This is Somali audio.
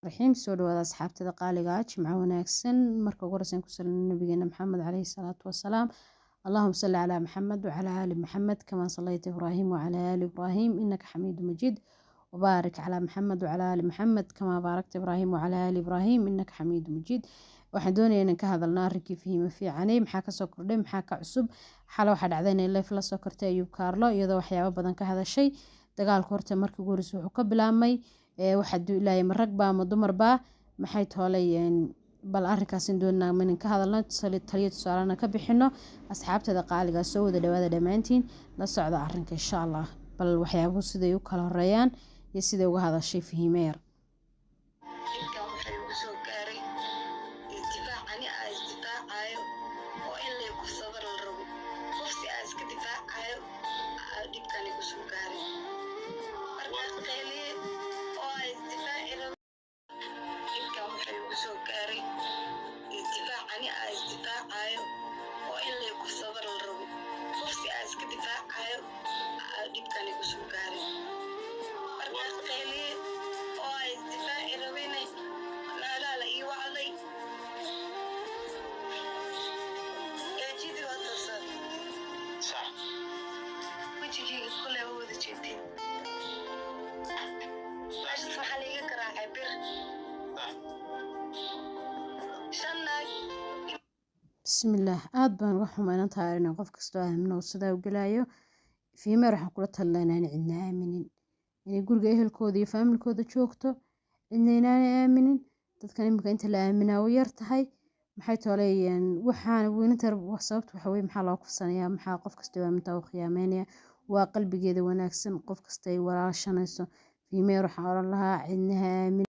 رحيم سود وهذا أصحابتي قالقة جمعة وناكسن مركو قرسن كسرنا نبينا محمد عليه الصلاة والسلام. اللهم صل على محمد وعلى آل محمد كما صليت إبراهيم وعلى آل إبراهيم إنك حميد مجيد، وبارك على محمد وعلى آل محمد كما باركت إبراهيم وعلى آل إبراهيم إنك حميد مجيد. waxaan doonayaa inaan ka hadalno arrinkii fahima fiicanay maxaa ka soo kordhay maxaa ka cusub xalo waxa dhacdayna in life la soo kortay Ayub Kaarlo iyadoo waxyaabo badan ka hadashay dagaalka horta markii ugu horreysay wuxuu ka bilaabmay waxa duulayay rag baa ama dumar baa maxay toolayeen bal arrinkaas in doonaa min ka hadalno taliyo tusaalana ka bixino asxaabtada qaaliga soo wada dhawaada dhamaantiin la socda arrinka insha Allah bal waxyaabuhu siday u kala horeeyaan iyo siday uga hadashay fahimeer بسم الله بان waxaan inaan taariina qof kasto aamino sida uu galaayo fiimeer waxaan kula talinaynaa in cidna aaminin inay guriga ehelkooda iyo familkooda joogto cidna inaan aaminin dadkan imika inta la aaminaa way yar tahay maxay tooleeyeen waxaan weynta sababta waxa weey maxaa loo kufsanayaa maxaa qof kasto aaminta oo khiyaameynaya waa qalbigeeda wanaagsan qof kasta ay walaashanayso fiimeer waxaan oran lahaa cidna aamin